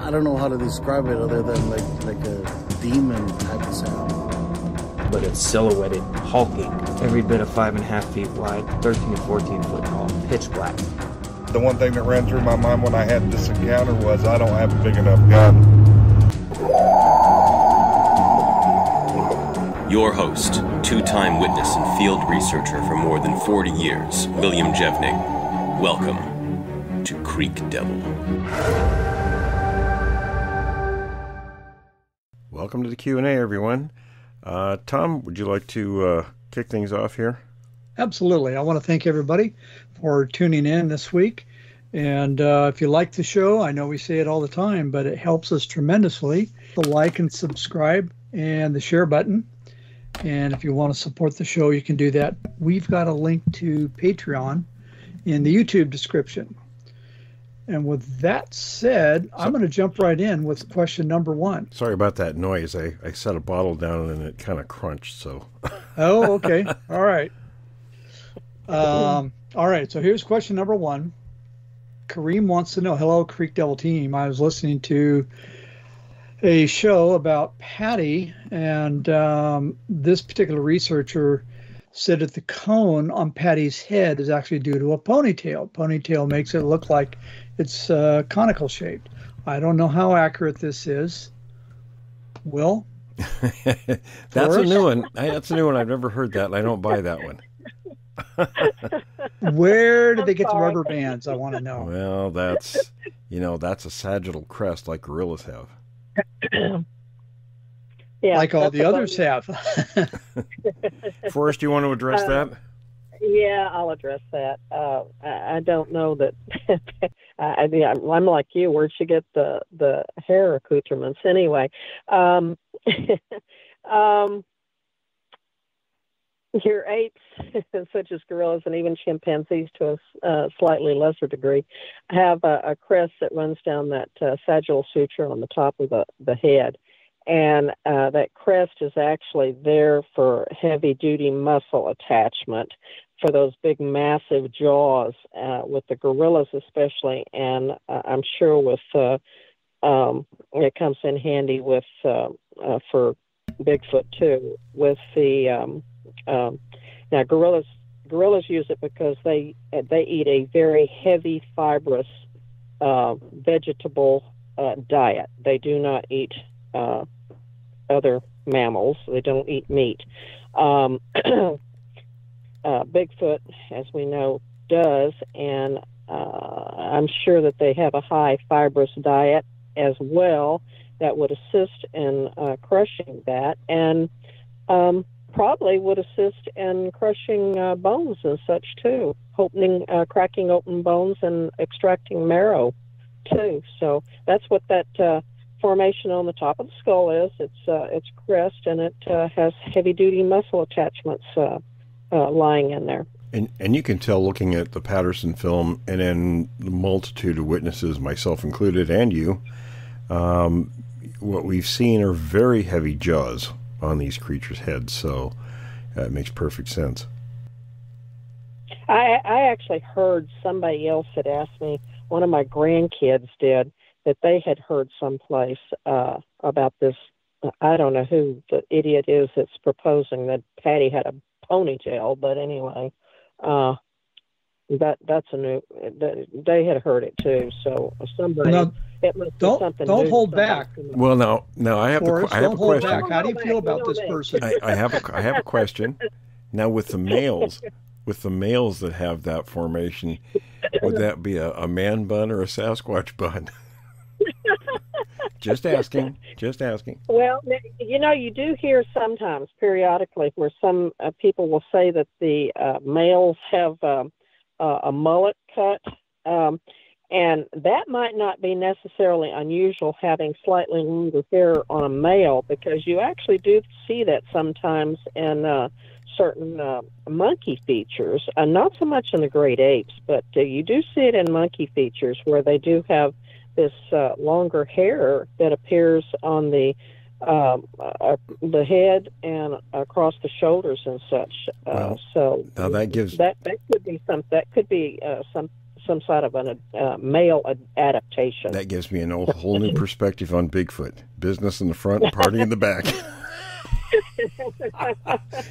I don't know how to describe it other than like a demon type of sound. But it's silhouetted, hulking, every bit of 5.5 feet wide, 13 to 14 foot tall, pitch black. The one thing that ran through my mind when I had this encounter was I don't have a big enough gun. Your host, two-time witness and field researcher for more than 40 years, William Jevning. Welcome to Creek Devil. Welcome to the Q&A, everyone. Tom, would you like to kick things off here? Absolutely. I want to thank everybody for tuning in this week. And if you like the show, I know we say it all the time, but it helps us tremendously. The like and subscribe and the share button. And if you want to support the show, you can do that. We've got a link to Patreon in the YouTube description. And with that said, I'm going to jump right in with question number one. Sorry about that noise. I set a bottle down and it kind of crunched, so. Oh, okay. All right. All right. So here's question number one. Karim wants to know, hello, Creek Devil team. I was listening to a show about Patty, and this particular researcher said that the cone on Patty's head is actually due to a ponytail. Ponytail makes it look like it's conical shaped. I don't know how accurate this is. Will? That's a new one. That's a new one. I've never heard that, and I don't buy that one. Where did they get the rubber bands? I want to know. Well, that's a sagittal crest like gorillas have. Yeah, like all the others have. Forrest, do you want to address that? Yeah, I'll address that. I don't know that. I'm like you. Where'd she get the hair accoutrements anyway? Your apes, such as gorillas and even chimpanzees to a slightly lesser degree, have a crest that runs down that sagittal suture on the top of the head. And that crest is actually there for heavy-duty muscle attachment for those big, massive jaws, with the gorillas especially. And I'm sure with it comes in handy with for Bigfoot too. With the now gorillas use it because they eat a very heavy, fibrous vegetable diet. They do not eat other mammals. They don't eat meat. Bigfoot, as we know, does, and I'm sure that they have a high fibrous diet as well that would assist in crushing that, and probably would assist in crushing bones and such too, cracking open bones and extracting marrow too. So that's what that formation on the top of the skull is. It's crest, and it has heavy-duty muscle attachments lying in there. And you can tell looking at the Patterson film and in the multitude of witnesses, myself included, and you, what we've seen are very heavy jaws on these creatures' heads, so it makes perfect sense. I actually heard somebody else had asked me, one of my grandkids did, that they had heard someplace about this. I don't know who the idiot is that's proposing that Patty had a ponytail, but anyway, that's a new. They had heard it too, so somebody. Now, it must be something. Don't new, hold back. Well, now I have Forrest, I have a question. Back. How do you feel about this person? I have a question. Now with the males that have that formation, would that be a man bun or a Sasquatch bun? Just asking. Well, you do hear sometimes, periodically, where some people will say that the males have a mullet cut, and that might not be necessarily unusual, having slightly longer hair on a male, because you actually do see that sometimes in certain monkey features, not so much in the great apes, but you do see it in monkey features where they do have this longer hair that appears on the head and across the shoulders and such. Well, so now that gives that could be some some sort of a male adaptation. That gives me a whole new perspective on Bigfoot. Business in the front, party in the back.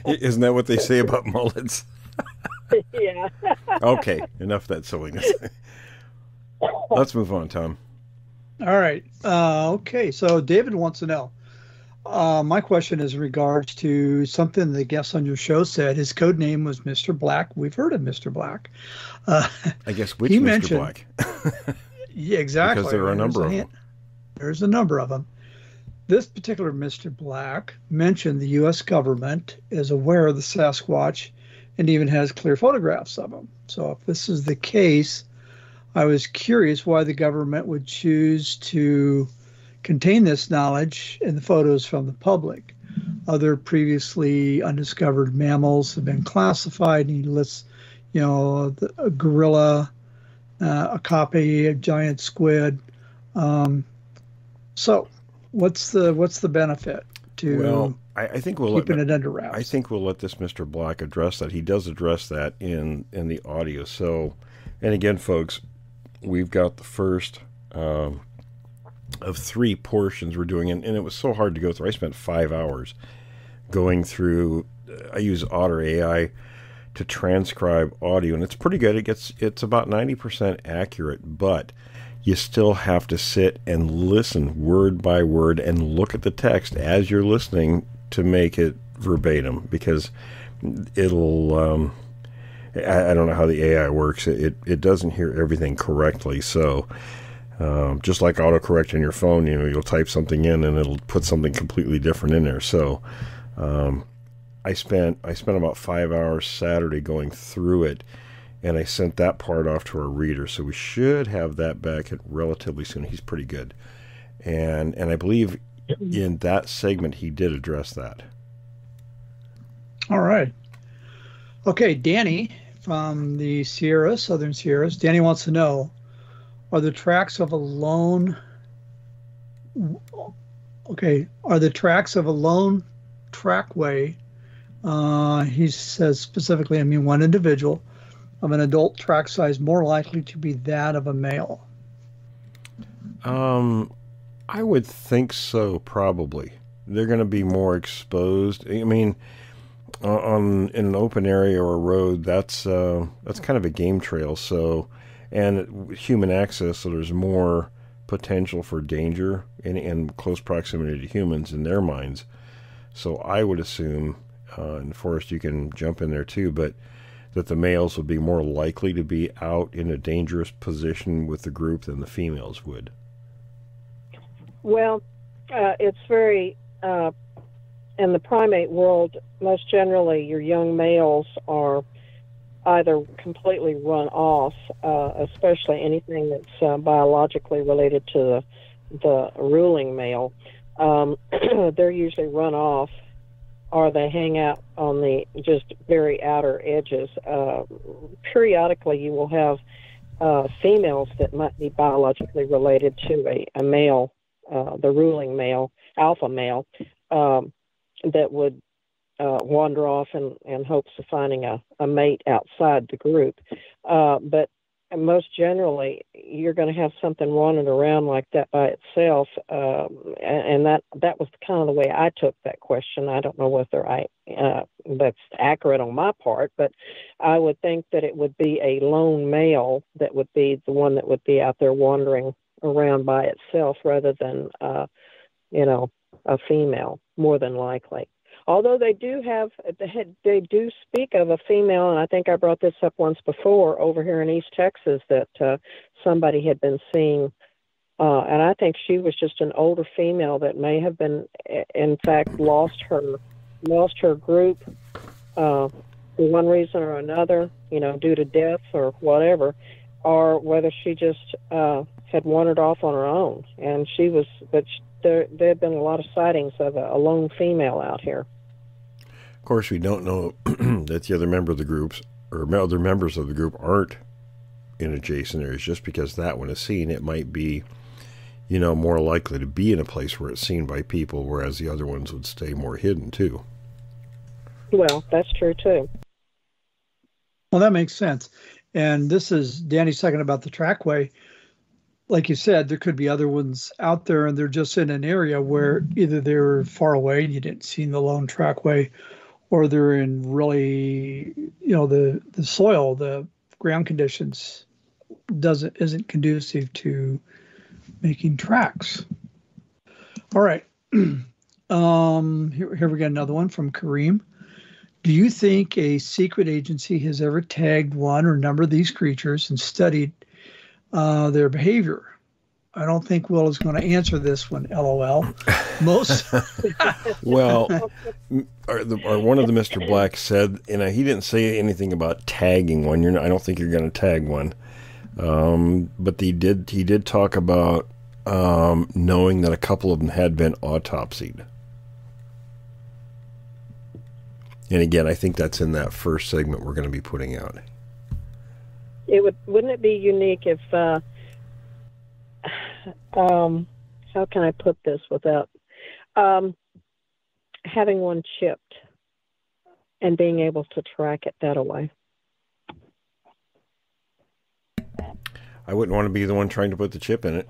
Isn't that what they say about mullets? Yeah. Okay, enough of that silliness. Let's move on, Tom. All right. Okay, so David wants to know. My question is in regards to something the guest on your show said. His code name was Mr. Black. We've heard of Mr. Black. I guess which Mr. Black? Yeah, exactly. Because there are a number of them. There's a number of them. This particular Mr. Black mentioned the U.S. government is aware of the Sasquatch and even has clear photographs of him. So if this is the case, I was curious why the government would choose to contain this knowledge in the photos from the public. Other previously undiscovered mammals have been classified, and he lists, a gorilla, a copy, a giant squid. So what's the benefit to I think keeping it under wraps? I think we'll let this Mr. Black address that. He does address that in the audio. So, and again, folks, we've got the first of 3 portions we're doing, and it was so hard to go through. I spent 5 hours going through. I use Otter AI to transcribe audio, and it's pretty good. It's about 90% accurate, but you still have to sit and listen word by word and look at the text as you're listening to make it verbatim, because it'll I don't know how the AI works. It doesn't hear everything correctly. So just like autocorrect on your phone, you'll type something in and it'll put something completely different in there. So I spent about 5 hours Saturday going through it, and I sent that part off to our reader. So we should have that back relatively soon. He's pretty good. And I believe in that segment he did address that. All right. Okay, Danny from the Southern Sierras. Danny wants to know, are the tracks of a lone trackway, he says specifically, one individual, of an adult track size more likely to be that of a male? I would think so, probably. They're going to be more exposed. In an open area or a road, that's kind of a game trail. So, and human access, so there's more potential for danger in close proximity to humans in their minds. So I would assume, in the forest you can jump in there too, but that the males would be more likely to be out in a dangerous position with the group than the females would. Well, it's very, in the primate world, most generally your young males are either completely run off, especially anything that's biologically related to the ruling male. They're usually run off, or they hang out on the just very outer edges. Periodically, you will have females that might be biologically related to a male, the ruling male, alpha male, that would wander off in hopes of finding a mate outside the group. But most generally, you're going to have something wandering around like that by itself, and that was kind of the way I took that question. I don't know whether that's accurate on my part, but I would think that it would be a lone male that would be the one that would be out there wandering around by itself, rather than a female, more than likely. Although they do speak of a female, and I think I brought this up once before over here in East Texas, that somebody had been seeing, and I think she was just an older female that may have been, in fact, lost her group for one reason or another, due to death or whatever, or whether she just had wandered off on her own. And there had been a lot of sightings of a lone female out here. Of course, we don't know that the other member of the groups or other members of the group aren't in adjacent areas. Just because that one is seen, it might be, more likely to be in a place where it's seen by people, whereas the other ones would stay more hidden too. Well, that's true too. Well, that makes sense. And this is Danny's talking about the trackway. Like you said, there could be other ones out there, and they're just in an area where either they're far away and you didn't see the lone trackway, or they're in really, the soil, the ground conditions isn't conducive to making tracks. All right. Here we got another one from Karim. Do you think a secret agency has ever tagged one or number of these creatures and studied their behavior? I don't think Will is going to answer this one, LOL. Most. Well, or one of the Mr. Black said, he didn't say anything about tagging one. I don't think you're going to tag one. But he did talk about knowing that a couple of them had been autopsied. And again, I think that's in that first segment we're going to be putting out. Wouldn't it be unique if, how can I put this without having one chipped and being able to track it that way? I wouldn't want to be the one trying to put the chip in it.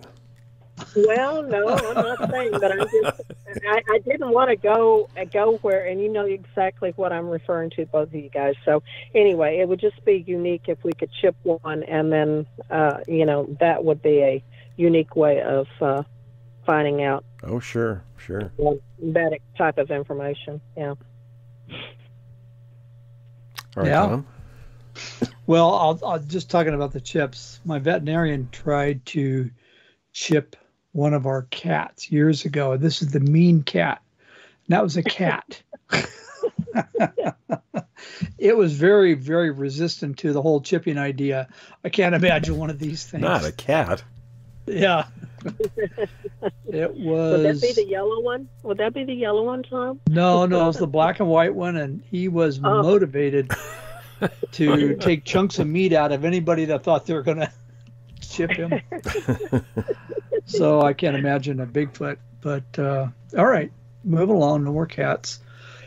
Well, no, I'm not saying, but I didn't want to go where, and you know exactly what I'm referring to, both of you guys. So anyway, it would just be unique if we could chip one, and then, that would be a unique way of finding out. Oh, sure. That type of information, yeah. All right, Tom? Well, I'll just talking about the chips. My veterinarian tried to chip one of our cats years ago. This is the mean cat. And that was a cat. It was very, very resistant to the whole chipping idea. I can't imagine one of these things. Not a cat. Yeah. It was. Would that be the yellow one? Would that be the yellow one, Tom? No, it was the black and white one, and he was motivated to take chunks of meat out of anybody that thought they were going to chip him. So I can't imagine a Bigfoot. But all right, moving along. No more cats.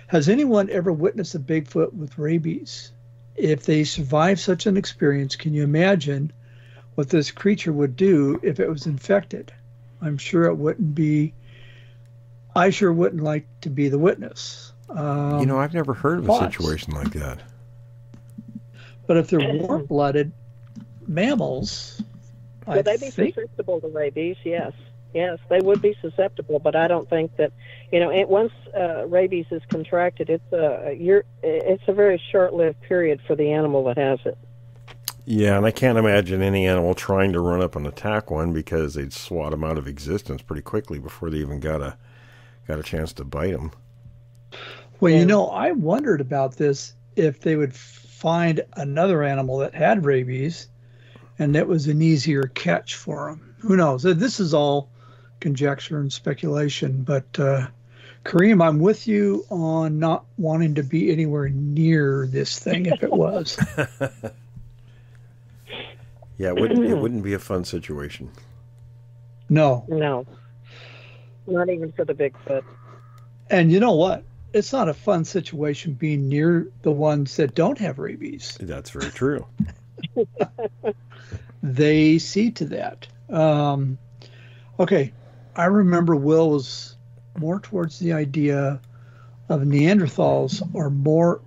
Has anyone ever witnessed a Bigfoot with rabies? If they survive such an experience, can you imagine what this creature would do if it was infected? I'm sure it wouldn't be. I sure wouldn't like to be the witness. I've never heard of a situation like that. But if they're warm-blooded mammals, would they be susceptible to rabies? Yes, they would be susceptible. But I don't think that, once rabies is contracted, it's a very short-lived period for the animal that has it. Yeah, and I can't imagine any animal trying to run up and attack one, because they'd swat them out of existence pretty quickly before they even got a chance to bite them. Well, I wondered about this, if they would find another animal that had rabies and that was an easier catch for them. Who knows? This is all conjecture and speculation, but Karim, I'm with you on not wanting to be anywhere near this thing if it was. Yeah, it wouldn't be a fun situation. No, not even for the Bigfoot. And you know what? It's not a fun situation being near the ones that don't have rabies. That's very true. They see to that. Okay, I remember Will was more towards the idea of Neanderthals or more.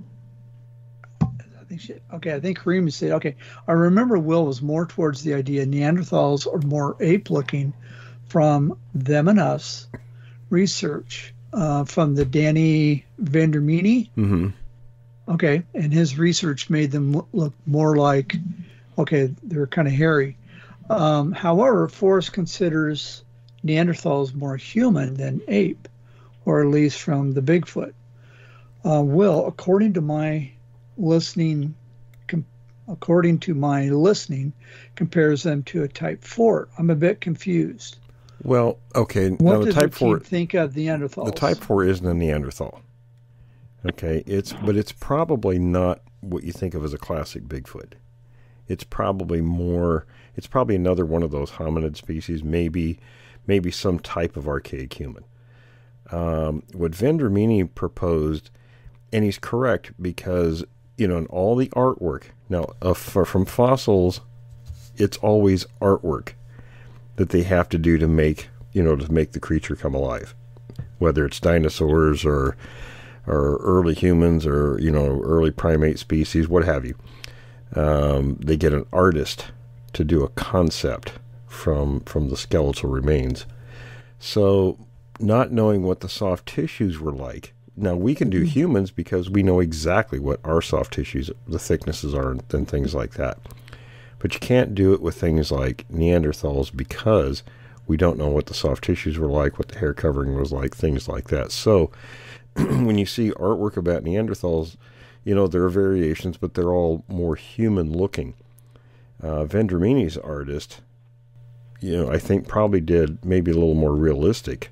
I think Karim said, okay, I remember Will was more towards the idea Neanderthals are more ape-looking from Them and Us research from the Danny Vandermeene. Mm-hmm. Okay, and his research made them look more like, okay, they're kind of hairy. However, Forrest considers Neanderthals more human than ape, or at least from the Bigfoot. Will, according to my listening, compares them to a Type 4. I'm a bit confused. Well, okay. What now, does the Type the 4 think of Neanderthals? The Type 4 isn't a Neanderthal. Okay, but it's probably not what you think of as a classic Bigfoot. It's probably more. It's probably another one of those hominid species. Maybe some type of archaic human. What Vandermeene proposed, and he's correct, because in all the artwork. Now, from fossils, it's always artwork that they have to do to make, to make the creature come alive. Whether it's dinosaurs or early humans or, early primate species, what have you. They get an artist to do a concept from the skeletal remains. So, not knowing what the soft tissues were like. Now, we can do humans because we know exactly what our soft tissues, the thicknesses are, and things like that. But you can't do it with things like Neanderthals because we don't know what the soft tissues were like, what the hair covering was like, things like that. So, when you see artwork about Neanderthals, there are variations, but they're all more human-looking. Vendramini's artist, I think probably did maybe a little more realistic,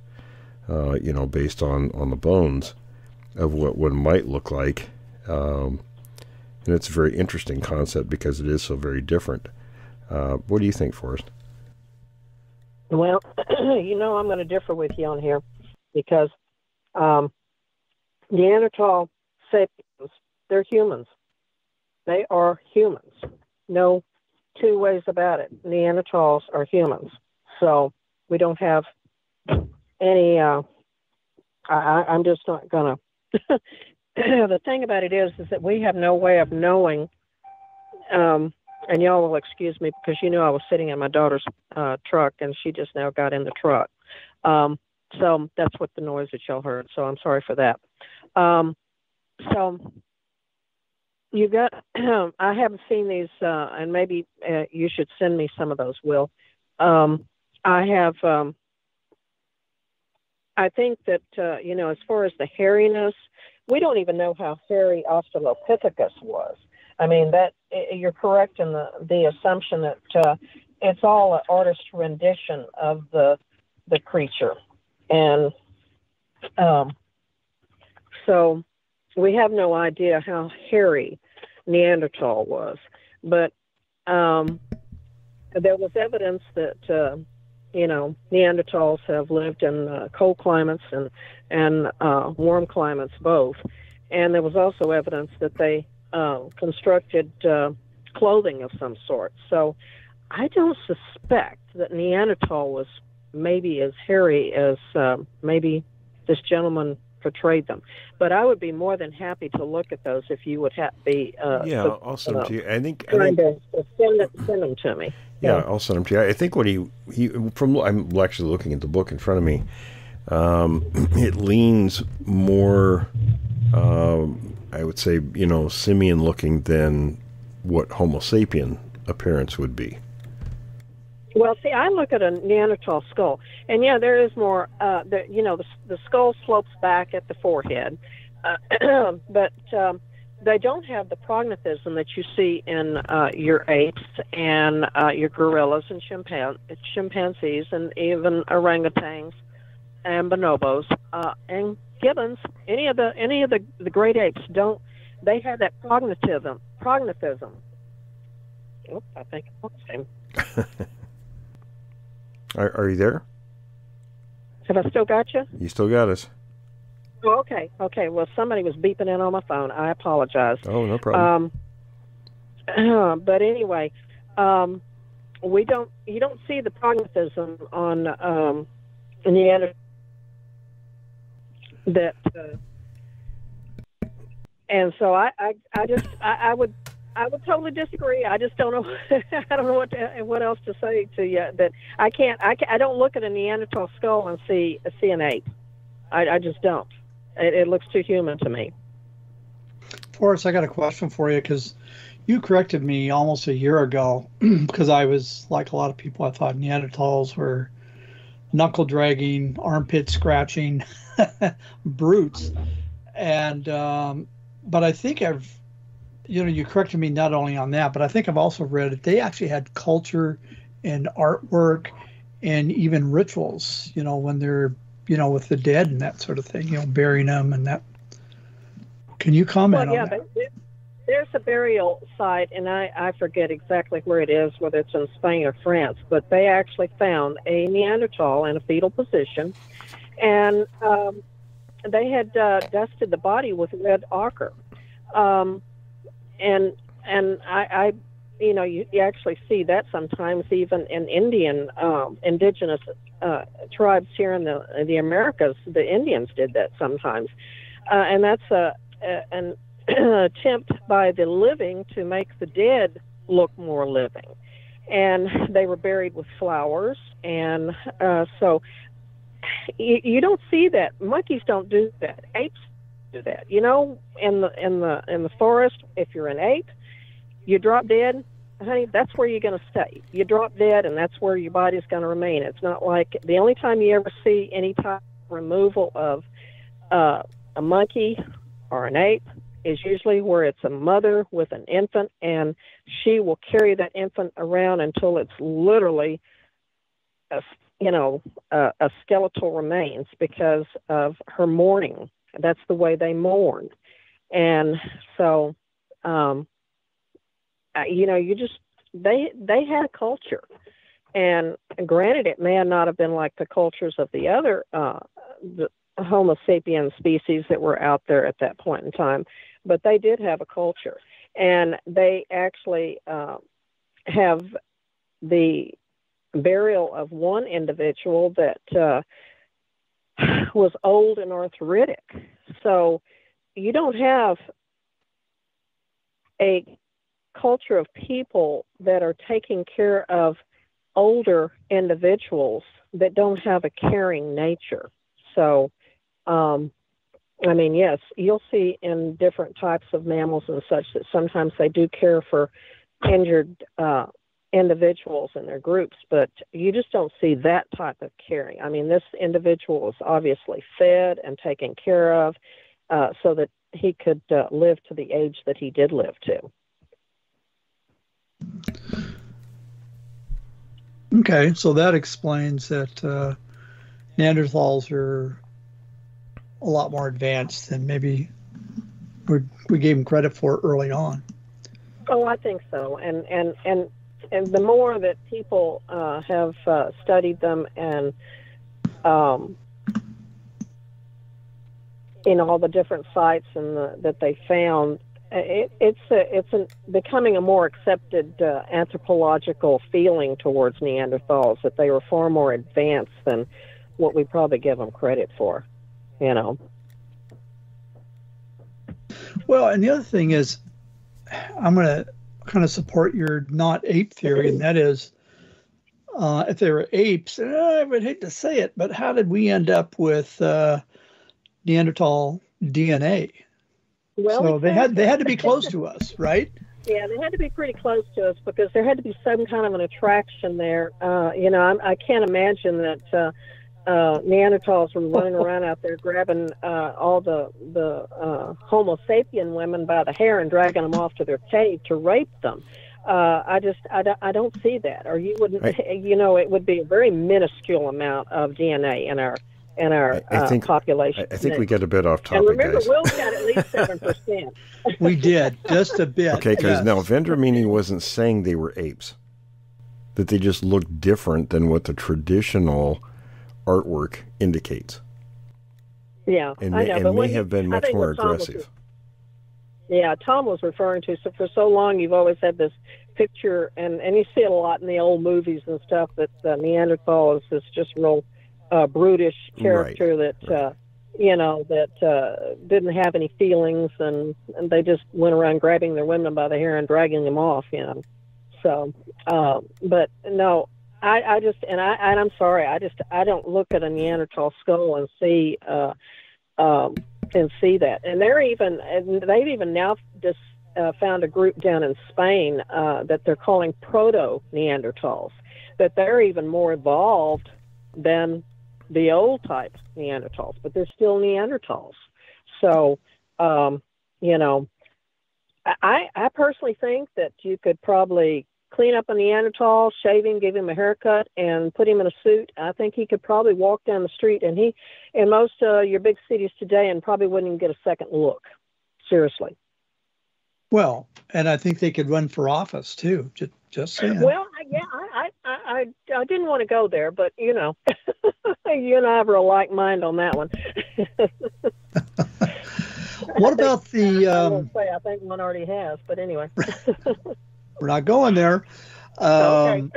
based on the bones of what one might look like. And it's a very interesting concept because it is so very different. What do you think, Forrest? Well, I'm going to differ with you on here because Neanderthal sapiens, they're humans. They are humans. No two ways about it. Neanderthals are humans. So we don't have any, I'm just not going to. The thing about it is that we have no way of knowing, and y'all will excuse me because I was sitting in my daughter's truck and she just now got in the truck. So that's what the noise that y'all heard. So I'm sorry for that. So you got, I haven't seen these, and maybe you should send me some of those, Will. I have, I think that, as far as the hairiness, we don't even know how hairy Australopithecus was. I mean, that you're correct in the assumption that it's all an artist's rendition of the creature. And so we have no idea how hairy Neanderthal was. But there was evidence that, Neanderthals have lived in cold climates and warm climates both. And there was also evidence that they constructed clothing of some sort. So I don't suspect that Neanderthal was maybe as hairy as maybe this gentleman portrayed them. But I would be more than happy to look at those if you would be I'll send them to you. I think send them to me. Yeah, I'll send them to you. I think what he from I'm actually looking at the book in front of me. It leans more, I would say, simian looking than what Homo sapien appearance would be. Well, see, I look at a Neanderthal skull, and there is more. The skull slopes back at the forehead, but they don't have the prognathism that you see in your apes and your gorillas and chimpanzees and even orangutans and bonobos and gibbons. Any of the great apes don't. They have that prognathism. Oops, I think I lost him. Are you there? Have I still got you? You still got us. Oh, okay. Well, somebody was beeping in on my phone. I apologize. Oh, no problem. But anyway, you don't see the prognathism on Neanderthal that, and so I would totally disagree. I just don't know. I don't know what else to say to you. That I don't look at a Neanderthal skull and see an ape. I just don't. It looks too human to me. Forrest, I got a question for you because you corrected me almost a year ago because I was like a lot of people. I thought Neanderthals were knuckle dragging, armpit scratching brutes, and but I think you corrected me not only on that, but I think I've also read that they actually had culture and artwork and even rituals, when they're, with the dead and that sort of thing, burying them and that. Can you comment on that? There's a burial site, and I forget exactly where it is, whether it's in Spain or France, but they actually found a Neanderthal in a fetal position, and they had dusted the body with red ochre. I you know, you actually see that sometimes even in indigenous tribes here in the Americas. The Indians did that sometimes, and that's an attempt by the living to make the dead look more living. And they were buried with flowers, and so you don't see that. Monkeys don't do that. Apes do that. You know, in the forest, if you're an ape, you drop dead, honey, that's where you're going to stay. You drop dead, and that's where your body's going to remain. It's not like the only time you ever see any type of removal of a monkey or an ape is usually where it's a mother with an infant, and she will carry that infant around until it's literally a skeletal remains because of her mourning. That's the way they mourn. And so, they had a culture, and granted, it may not have been like the cultures of the other the Homo sapien species that were out there at that point in time, but they did have a culture, and they actually have the burial of one individual that was old and arthritic. So you don't have a culture of people that are taking care of older individuals that don't have a caring nature. So, I mean, yes, you'll see in different types of mammals and such that sometimes they do care for injured individuals in their groups, but you just don't see that type of caring. I mean, this individual was obviously fed and taken care of so that he could live to the age that he did live to. Okay, so that explains that Neanderthals are a lot more advanced than maybe we gave them credit for early on. Oh, I think so. And the more that people have studied them and in all the different sites and that they found, it's becoming a more accepted anthropological feeling towards Neanderthals, that they were far more advanced than what we probably give them credit for, you know. Well, and the other thing is, I'm going to kind of support your not ape theory, and that is, if they were apes, and I would hate to say it, but how did we end up with Neanderthal DNA? Well, so they had to be close to us, right? Yeah, they had to be pretty close to us because there had to be some kind of an attraction there. You know, I can't imagine that Neanderthals were running around out there grabbing all the Homo sapien women by the hair and dragging them off to their cave to rape them. I don't see that, or you wouldn't. Right. You know, it would be a very minuscule amount of DNA in our population. I think we get a bit off topic, and remember, guys. Will's got at least 7%. We did, just a bit. Okay, because yes. now Vendramini wasn't saying they were apes, that they just looked different than what the traditional artwork indicates. Yeah, and I know, but may have been much more aggressive. Tom was referring to, so for so long you've always had this picture, and you see it a lot in the old movies and stuff, that Neanderthal is this just real brutish character, right. That you know, that didn't have any feelings, and they just went around grabbing their women by the hair and dragging them off, you know. So, but no, I'm sorry, I don't look at a Neanderthal skull and see that. And they've even now just found a group down in Spain that they're calling proto-Neanderthals, that they're even more evolved than the old type Neanderthals, but they're still Neanderthals. So, you know, I personally think that you could probably clean up a Neanderthal, shave him, give him a haircut, and put him in a suit. I think he could probably walk down the street, and he, in most your big cities today, and probably wouldn't even get a second look. Seriously. Well, and I think they could run for office too. Just saying. Well, yeah, I didn't want to go there, but you know, you and I have a like mind on that one. What about the? I won't say. I think one already has, but anyway. We're not going there. Okay.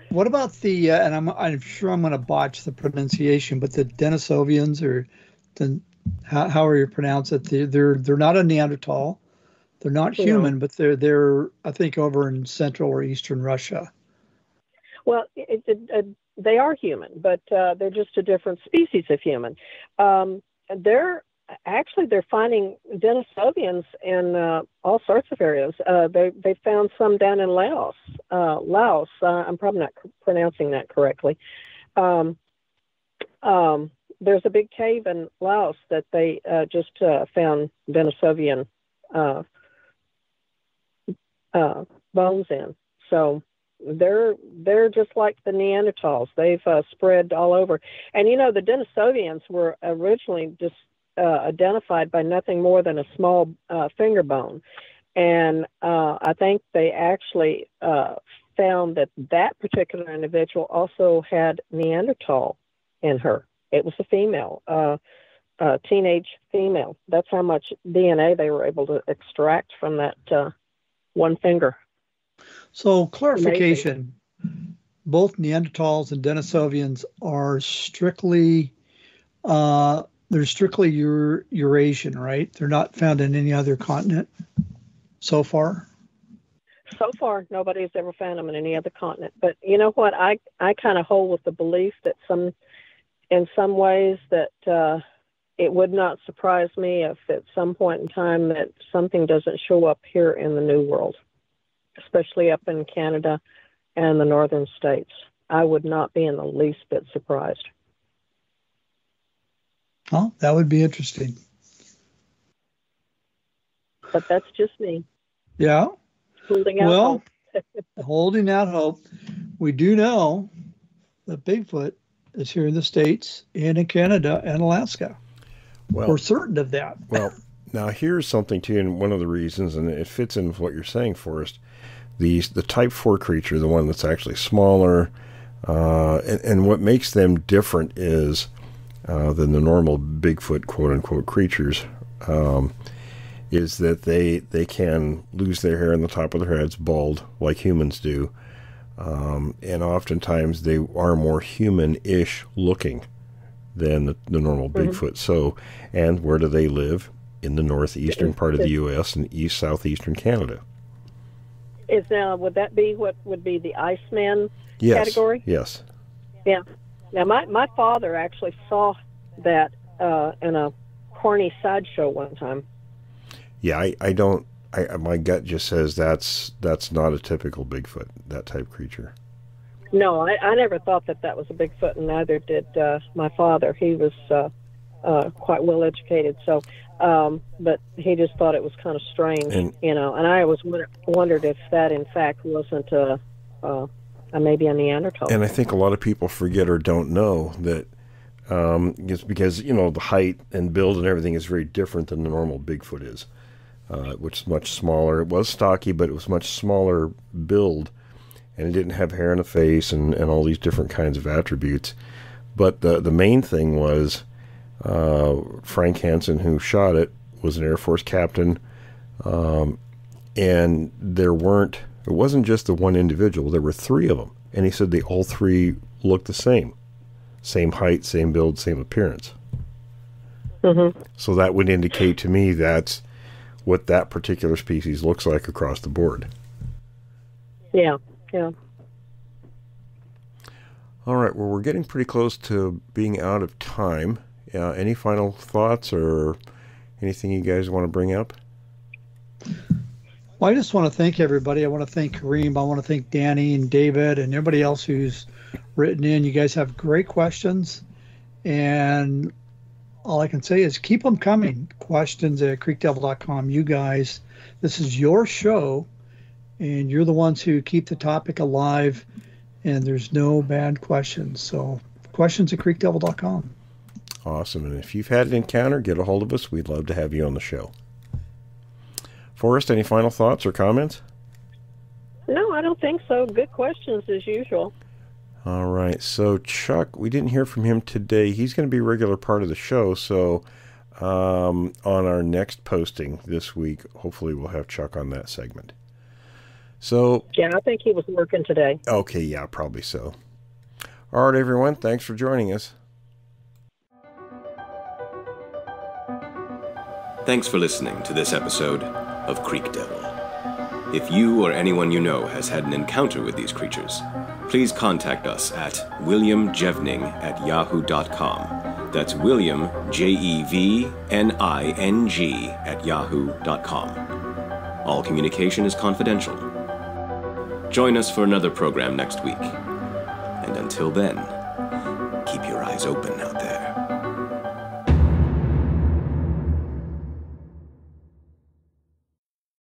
What about the? And I'm sure I'm going to botch the pronunciation, but the Denisovians, or how are you pronounce it? They're not a Neanderthal. They're not human, but they're I think over in Central or Eastern Russia. Well, they are human, but they're just a different species of human. They're finding Denisovians in all sorts of areas. They found some down in Laos. I'm probably not pronouncing that correctly. There's a big cave in Laos that they just found Denisovian bones in. So they're just like the Neanderthals. They've spread all over. And the Denisovians were originally just identified by nothing more than a small finger bone. And I think they actually found that particular individual also had Neanderthal in her. It was a female, a teenage female. That's how much DNA they were able to extract from that one finger. So clarification, both Neanderthals and Denisovians are strictly Eurasian, right? They're not found in any other continent so far? So far, nobody's ever found them in any other continent. But you know what? I kind of hold with the belief that in some ways that it would not surprise me if at some point in time that something doesn't show up here in the New World, especially up in Canada and the northern states. I would not be in the least bit surprised. Oh, that would be interesting. But that's just me. Yeah. Holding out hope. Holding out hope. We do know that Bigfoot is here in the States and in Canada and Alaska. Well, we're certain of that. Well, now here's something too, and one of the reasons, and it fits in with what you're saying, Forrest. The type 4 creature, the one that's actually smaller, and what makes them different is than the normal Bigfoot quote-unquote creatures, is that they can lose their hair on the top of their heads, bald, like humans do, and oftentimes they are more human-ish looking than the normal Bigfoot. So, and where do they live? In the northeastern part of the U.S. and southeastern Canada. Would that be what would be the Iceman category? Yes. Yeah. Now, my father actually saw that in a corny sideshow one time. Yeah, my gut just says that's not a typical Bigfoot, that type creature. No, I never thought that was a Bigfoot, and neither did my father. He was quite well educated, so but he just thought it was kind of strange, and I always wondered if that in fact wasn't maybe a Neanderthal. And I think a lot of people forget or don't know that it's because the height and build and everything is very different than the normal Bigfoot is, which is much smaller. It was stocky, but it was much smaller build, and it didn't have hair in the face and all these different kinds of attributes. But the main thing was Frank Hansen, who shot it, was an Air Force captain, and it wasn't just the one individual, there were three of them, and he said they all three looked the same height, same build, same appearance. So that would indicate to me that's what that particular species looks like across the board. Yeah. All right, well, we're getting pretty close to being out of time. Any final thoughts or anything you guys want to bring up? Well, I just want to thank everybody. I want to thank Karim. I want to thank Danny and David and everybody else who's written in. You guys have great questions, and all I can say is keep them coming. Questions at creekdevil.com. You guys, this is your show, and you're the ones who keep the topic alive, and there's no bad questions. So questions at creekdevil.com. Awesome. And if you've had an encounter, get a hold of us. We'd love to have you on the show. Forrest, any final thoughts or comments? No, I don't think so. Good questions as usual. All right. So Chuck, we didn't hear from him today. He's going to be a regular part of the show. So On our next posting this week, hopefully we'll have Chuck on that segment. So Yeah, I think he was working today. okay, yeah, probably so. All right, everyone, thanks for joining us. Thanks for listening to this episode of Creek Devil. If you or anyone you know has had an encounter with these creatures, please contact us at williamjevning@yahoo.com. That's William, Jevning @yahoo.com. All communication is confidential. Join us for another program next week. And until then, keep your eyes open out there.